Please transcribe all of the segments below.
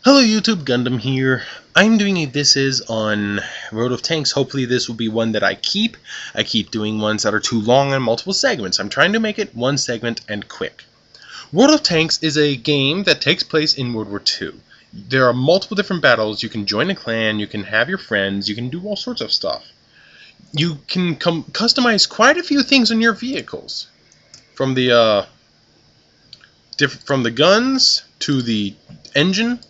Hello YouTube, Gundam here. I'm doing a This Is on Road of Tanks. Hopefully this will be one that I keep. I keep doing ones that are too long and multiple segments. I'm trying to make it one segment and quick. World of Tanks is a game that takes place in World War II. There are multiple different battles. You can join a clan, you can have your friends, you can do all sorts of stuff. You can customize quite a few things on your vehicles. From the guns to the engine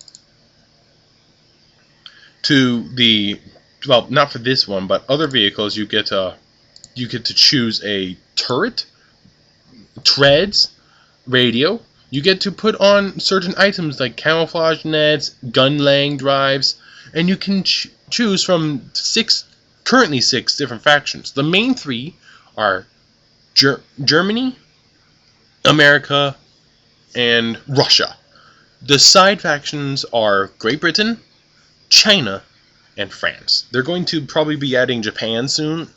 to the, well, not for this one, but other vehicles. You get to choose a turret, treads, radio. You get to put on certain items like camouflage nets, gun laying drives, and you can choose from currently six different factions. The main three are Germany, America, and Russia. The side factions are Great Britain, China, and France. They're going to probably be adding Japan soon,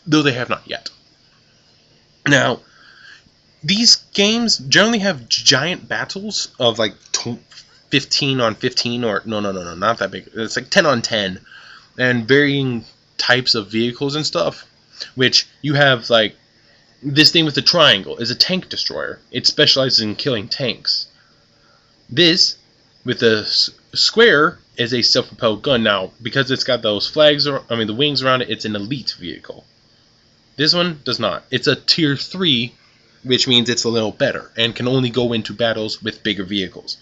though they have not yet. Now, these games generally have giant battles of like 15 on 15, or no, not that big. It's like 10 on 10, and varying types of vehicles and stuff, which you have like this thing with the triangle is a tank destroyer. It specializes in killing tanks. This with the square is a self-propelled gun. Now, because it's got those the wings around it, it's an elite vehicle. This one does not. It's a tier 3, which means it's a little better and can only go into battles with bigger vehicles.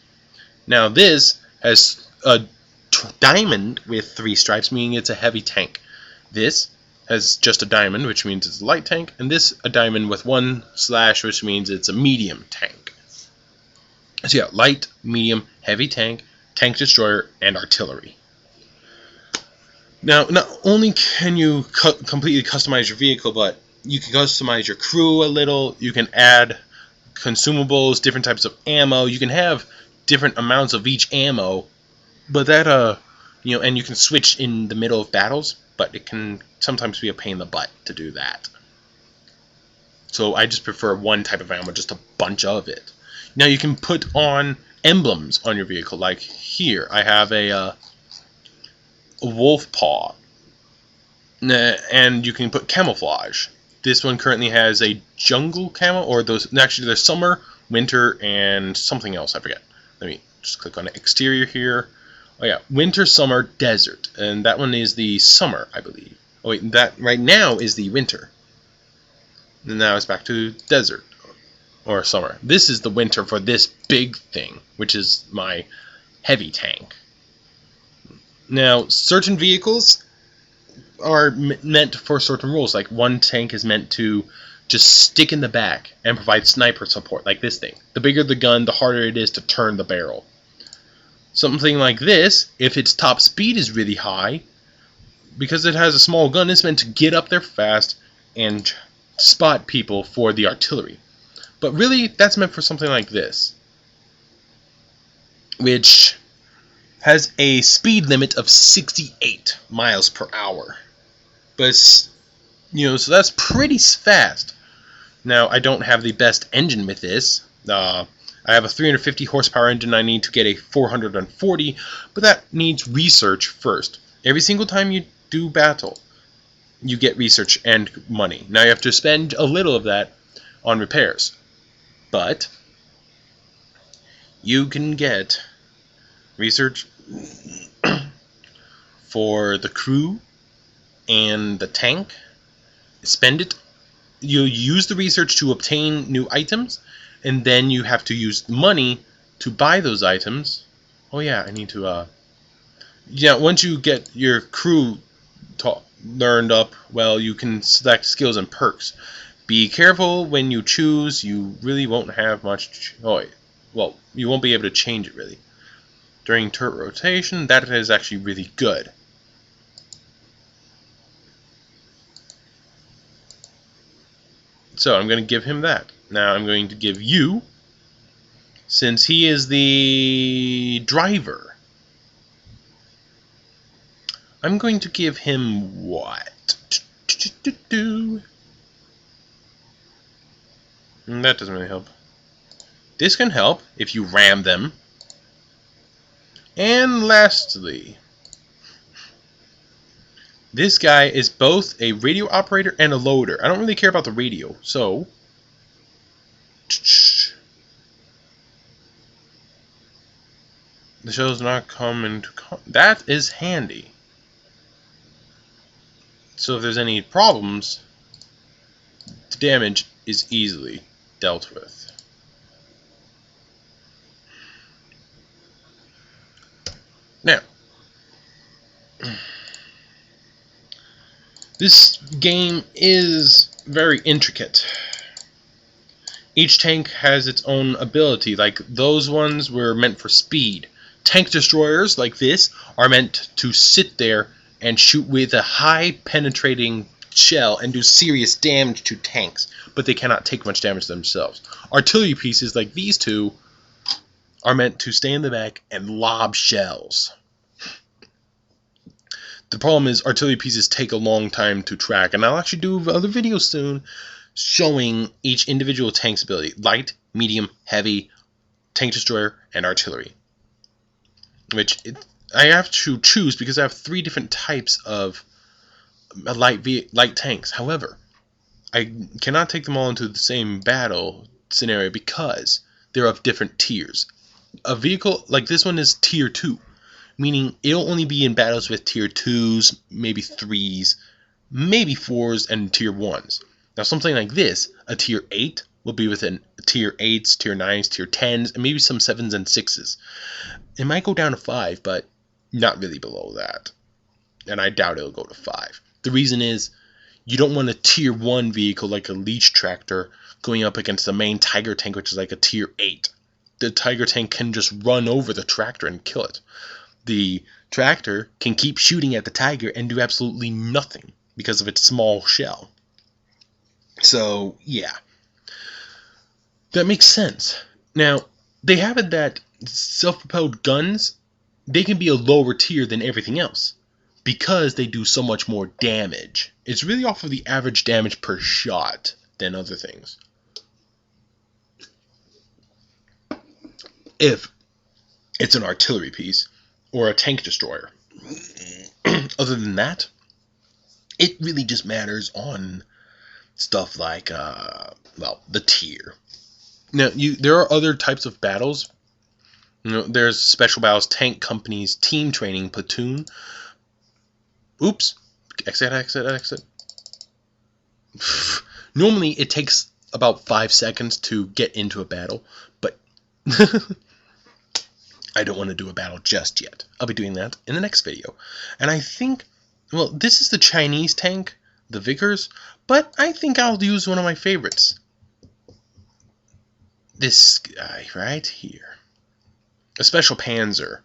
Now, this has a diamond with 3 stripes, meaning it's a heavy tank. This has just a diamond, which means it's a light tank, and this a diamond with 1 slash, which means it's a medium tank. So yeah, light, medium, heavy tank, tank destroyer, and artillery. Now, not only can you completely customize your vehicle, but you can customize your crew a little. You can add consumables, different types of ammo. You can have different amounts of each ammo, but that and you can switch in the middle of battles, but it can sometimes be a pain in the butt to do that. So I just prefer one type of ammo, just a bunch of it. Now you can put on emblems on your vehicle, like here I have a wolf paw, and you can put camouflage. This one currently has a jungle camo, or there's summer, winter, and something else, I forget. Let me just click on the exterior here. Oh yeah, winter, summer, desert, and that one is the summer, I believe. Oh wait, that right now is the winter. And now it's back to desert or summer. This is the winter for this big thing, which is my heavy tank. Now, certain vehicles are meant for certain rules. Like one tank is meant to just stick in the back and provide sniper support, like this thing. The bigger the gun, the harder it is to turn the barrel. Something like this, if its top speed is really high, because it has a small gun, it's meant to get up there fast and spot people for the artillery. But really, that's meant for something like this, which has a speed limit of 68 miles per hour. But it's, so that's pretty fast. Now, I don't have the best engine with this. I have a 350 horsepower engine. I need to get a 440, but that needs research first. Every single time you do battle, you get research and money. Now you have to spend a little of that on repairs, but you can get research for the crew and the tank. Spend it. You use the research to obtain new items, and then you have to use money to buy those items. Oh yeah, I need to once you get your crew learned up, well, you can select skills and perks. Be careful when you choose. You really won't have much. Well, you won't be able to change it really. During turret rotation, that is actually really good. So I'm going to give him that. Now I'm going to give you, since he is the driver, I'm going to give him what? That doesn't really help. This can help if you ram them. And lastly, this guy is both a radio operator and a loader. I don't really care about the radio, so the shell's not coming to that is handy. So if there's any problems, the damage is easily dealt with. Now, this game is very intricate. Each tank has its own ability, like those ones were meant for speed. Tank destroyers, like this, are meant to sit there and shoot with a high penetrating shell and do serious damage to tanks, but they cannot take much damage themselves. Artillery pieces, like these two, are meant to stay in the back and lob shells. The problem is artillery pieces take a long time to track, and I'll actually do other videos soon showing each individual tank's ability: light, medium, heavy, tank destroyer, and artillery. I have to choose because I have 3 different types of light tanks. However, I cannot take them all into the same battle scenario because they're of different tiers. A vehicle like this one is tier 2, meaning it'll only be in battles with tier 2s, maybe 3s, maybe 4s, and tier 1s. Now something like this, a tier 8, will be within tier 8s, tier 9s, tier 10s, and maybe some 7s and 6s. It might go down to 5, but not really below that. And I doubt it'll go to 5. The reason is, you don't want a tier 1 vehicle like a Leech Tractor going up against the main Tiger tank, which is like a tier 8. The Tiger tank can just run over the tractor and kill it. The tractor can keep shooting at the Tiger and do absolutely nothing because of its small shell. So, yeah. That makes sense. Now, they have it that self-propelled guns, they can be a lower tier than everything else because they do so much more damage. It's really off of the average damage per shot than other things. If it's an artillery piece or a tank destroyer. Other than that, it really just matters on stuff like, the tier. Now, there are other types of battles. There's special battles, tank companies, team training, platoon. Oops. Exit. Normally, it takes about 5 seconds to get into a battle, but I don't want to do a battle just yet. I'll be doing that in the next video. And I think, this is the Chinese tank, the Vickers, but I think I'll use one of my favorites. This guy right here. A Special Panzer.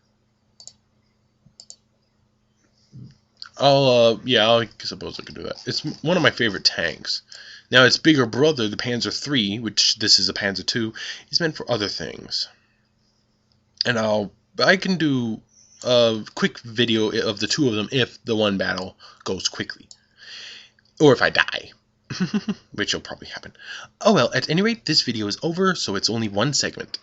I suppose I could do that. It's one of my favorite tanks. Now, its bigger brother, the Panzer III, which this is a Panzer II, is meant for other things. And I can do a quick video of the two of them if the one battle goes quickly. Or if I die. Which will probably happen. Oh well, at any rate, this video is over, so it's only one segment.